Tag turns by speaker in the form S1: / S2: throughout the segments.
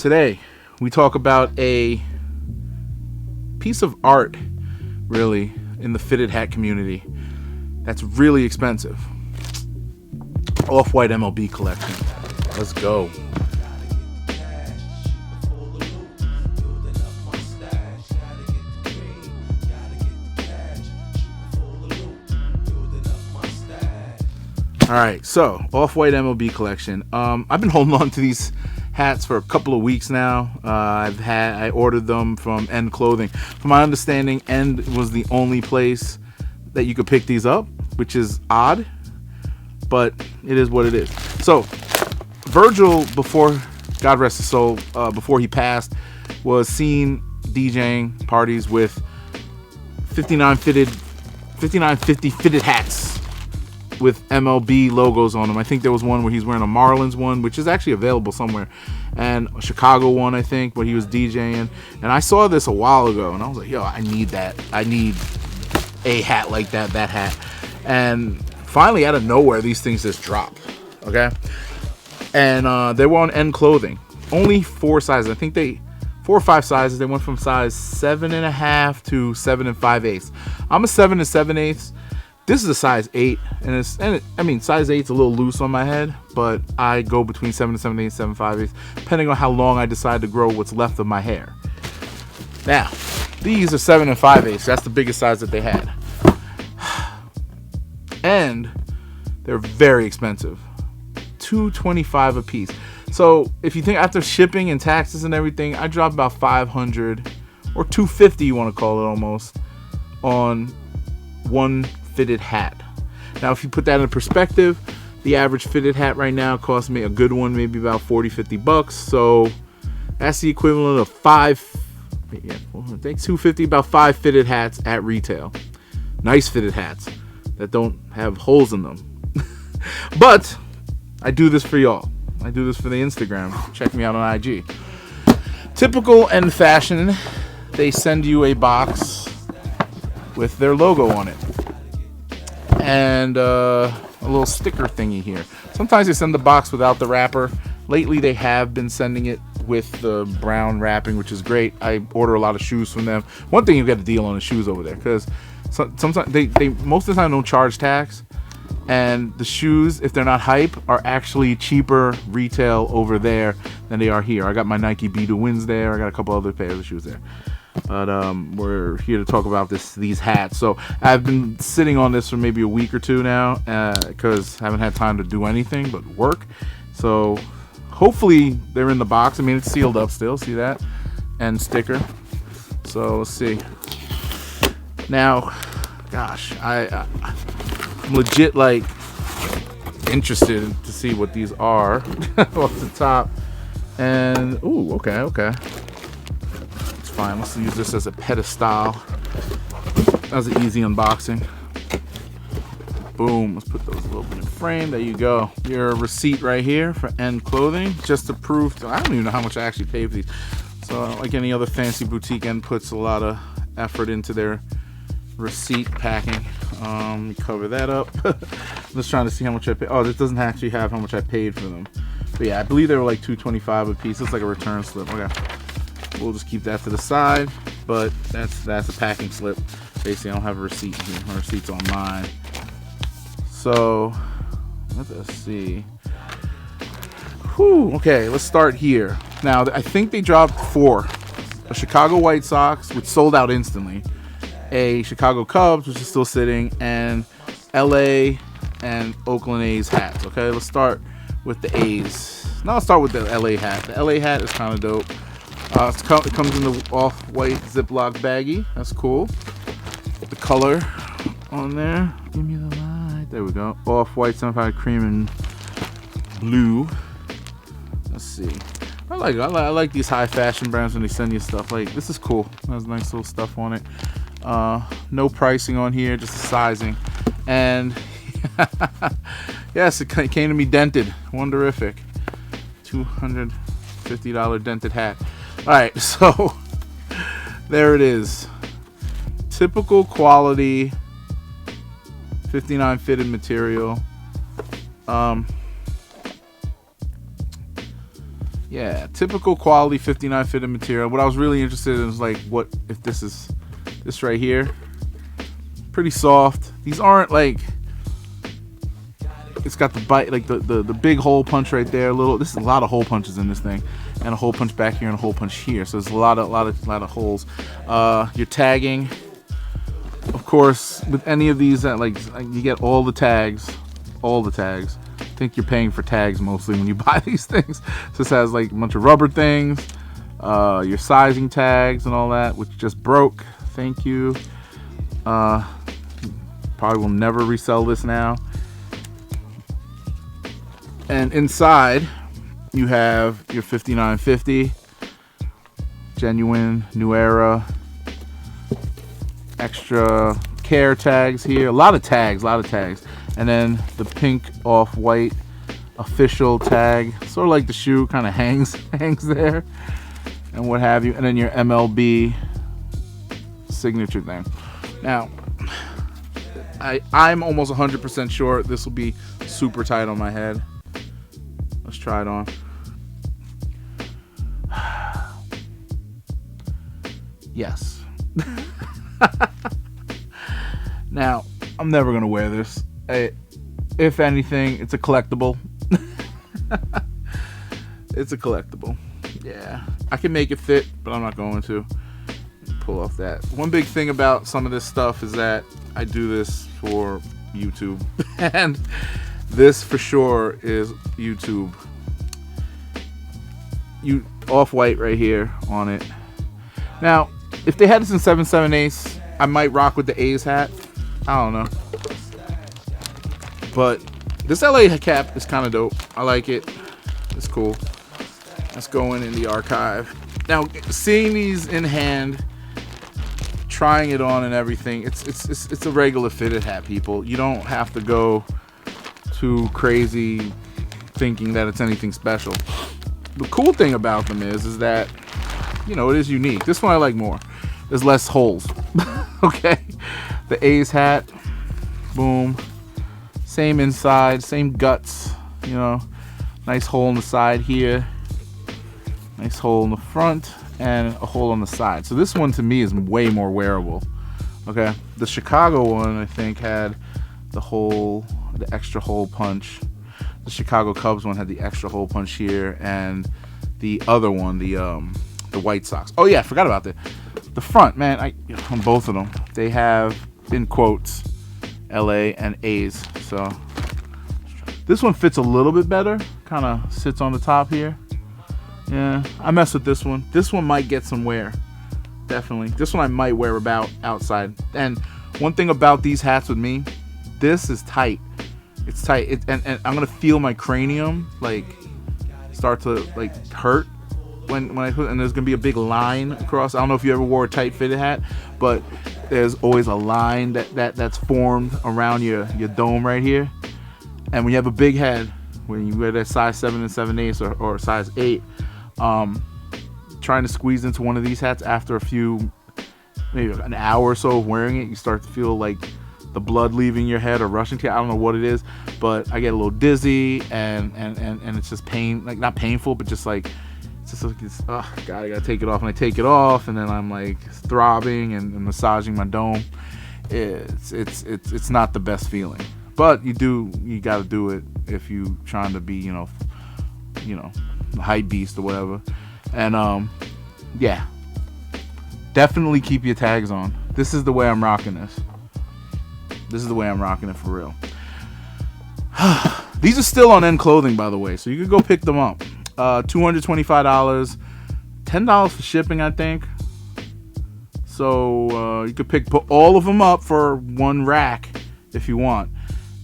S1: Today, we talk about a piece of art, really, in the fitted hat community that's really expensive. Off-white MLB collection. Let's go. Alright, so off-white MLB collection. I've been holding on to these hats for a couple of weeks now. I ordered them from End Clothing. From my understanding, End was the only place that you could pick these up, which is odd, but it is what it is. So Virgil, before, God rest his soul, before he passed, was seen DJing parties with 5950 fitted hats with MLB logos on them. I think there was one where he's wearing a Marlins one, which is actually available somewhere, and a Chicago one, I think, where he was DJing. And I saw this a while ago, and I was like, yo, I need that. I need a hat like that hat. And finally, out of nowhere, these things just dropped. Okay? And they were on End Clothing. Only 4 sizes. I think 4 or 5 sizes. They went from size 7.5 to 7 5/8. I'm a 7 7/8. This is a size 8, and size 8's a little loose on my head, but I go between 7 7/8, 7 5/8, depending on how long I decide to grow what's left of my hair. Now, these are 7 5/8. That's the biggest size that they had, and they're very expensive, $225 a piece. So if you think after shipping and taxes and everything, I dropped about $500 or $250, you want to call it almost, on one fitted hat. Now, if you put that in perspective, the average fitted hat right now costs me, a good one, maybe about $40-50. So that's the equivalent of $250, about 5 fitted hats at retail. Nice fitted hats that don't have holes in them. But I do this for y'all. I do this for the Instagram. Check me out on IG. Typical End fashion, they send you a box with their logo on it and a little sticker thingy here. Sometimes they send the box without the wrapper. Lately they have been sending it with the brown wrapping, which is great. I order a lot of shoes from them. One thing, you get a deal on the shoes over there, because sometimes they most of the time don't charge tax, and the shoes, if they're not hype, are actually cheaper retail over there than they are here. I got my Nike B2 Wins there. I got a couple other pairs of shoes there. But we're here to talk about these hats. So I've been sitting on this for maybe a week or two now, because I haven't had time to do anything but work. So hopefully they're in the box. I mean, it's sealed up still. See that? And sticker. So let's see. Now, gosh, I'm legit like interested to see what these are off the top. And ooh, okay. Fine, let's use this as a pedestal. That was an easy unboxing. Boom, let's put those a little bit in frame. There you go. Your receipt right here for End Clothing, just to prove I don't even know how much I actually paid for these. So like any other fancy boutique, End puts a lot of effort into their receipt packing. Let me cover that up. I'm just trying to see how much I paid. Oh, this doesn't actually have how much I paid for them. But yeah, I believe they were like $225 a piece. It's like a return slip. Okay. We'll just keep that to the side, but that's a packing slip. Basically, I don't have a receipt here. My receipt's on mine. So let's see. Whew, okay, let's start here. Now, I think they dropped 4: a Chicago White Sox, which sold out instantly, a Chicago Cubs, which is still sitting, and LA and Oakland A's hats. Okay, let's start with the A's. Now let's start with the LA hat. The LA hat is kind of dope. It comes in the off-white Ziploc baggie. That's cool. The color on there. Give me the light. There we go. Off-white, 75 cream and blue. Let's see. I like these high fashion brands when they send you stuff. Like, this is cool. There's nice little stuff on it. No pricing on here, just the sizing. And yes, it came to me dented. Wonderific. $250 dented hat. Alright, so there it is. Typical quality 59 fitted material. Yeah, typical quality 59 fitted material. What I was really interested in is like, what if this is this right here? Pretty soft. These aren't like, it's got the bite, like the big hole punch right there. This is a lot of hole punches in this thing, and a hole punch back here and a hole punch here. So there's a lot of holes. Your tagging, of course, with any of these, that like you get all the tags. I think you're paying for tags mostly when you buy these things. So this has like a bunch of rubber things, your sizing tags and all that, which just broke. Thank you. Probably will never resell this now. And inside, you have your 5950, genuine, new era, extra care tags here. A lot of tags. And then the pink off-white official tag, sort of like the shoe, kind of hangs there, and what have you. And then your MLB signature thing. Now, I'm almost 100% sure this will be super tight on my head. Let's try it on. Yes. Now, I'm never going to wear this. If anything, it's a collectible. It's a collectible. Yeah. I can make it fit, but I'm not going to. Pull off that. One big thing about some of this stuff is that I do this for YouTube. And this for sure is YouTube. Off-white right here on it. Now, if they had this in 7/7/8, I might rock with the A's hat. I don't know. But this LA cap is kind of dope. I like it. It's cool. Let's go in the archive. Now, seeing these in hand, trying it on and everything, it's a regular fitted hat, people. You don't have to go too crazy thinking that it's anything special. The cool thing about them is that, you know, it is unique. This one I like more. There's less holes. Okay. The A's hat, boom. Same inside, same guts, you know. Nice hole in the side here. Nice hole in the front and a hole on the side. So this one to me is way more wearable. Okay. The Chicago one I think had the extra hole punch. The Chicago Cubs one had the extra hole punch here, and the other one, the White Sox. Oh yeah, I forgot about the front, man. On both of them, they have in quotes LA and A's. So this one fits a little bit better. Kind of sits on the top here. Yeah, I mess with this one. This one might get some wear. Definitely. This one I might wear about outside. And one thing about these hats with me, this is tight. It's tight. And I'm gonna feel my cranium like start to like hurt when I put. And there's gonna be a big line across. I don't know if you ever wore a tight fitted hat, but there's always a line that's formed around your dome right here. And when you have a big head, when you wear that size 7 and 7/8 or size 8, trying to squeeze into one of these hats after maybe an hour or so of wearing it, you start to feel like the blood leaving your head or rushing to you. I don't know what it is, but I get a little dizzy and it's just pain, like not painful, but just like oh god, I gotta take it off. And I take it off, and then I'm like throbbing and massaging my dome. It's not the best feeling, but you gotta do it if you trying to be you know the hype beast or whatever. And yeah, definitely keep your tags on. This is the way I'm rocking this. This is the way I'm rocking it for real. These are still on End Clothing, by the way, so you can go pick them up. $225, $10 for shipping, I think. So you could put all of them up for one rack if you want.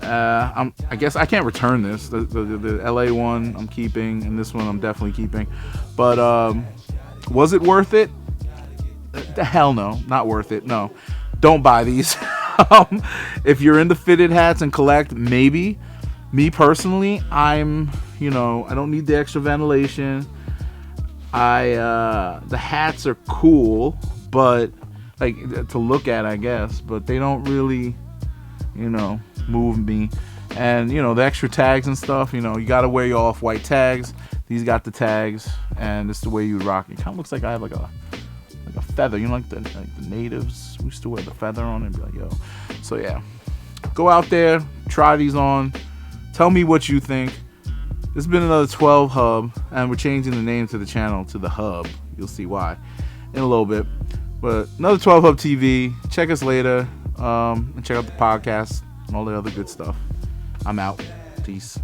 S1: I guess I can't return this. The LA one I'm keeping, and this one I'm definitely keeping. But was it worth it? The hell no, not worth it. No, don't buy these. If you're into fitted hats and collect, maybe. Me personally, I don't need the extra ventilation. The hats are cool, but like to look at, I guess, but they don't really, move me. And the extra tags and stuff, you got to wear your off-white tags. These got the tags, and this is the way you would rock it. Kind of looks like I have like a feather. You know, like the natives used to wear the feather on it and be like, yo. So yeah, go out there, try these on. Tell me what you think. This has been another 12 Hub, and we're changing the name to the channel to the Hub. You'll see why in a little bit. But another 12 Hub TV. Check us later, and check out the podcast and all the other good stuff. I'm out. Peace.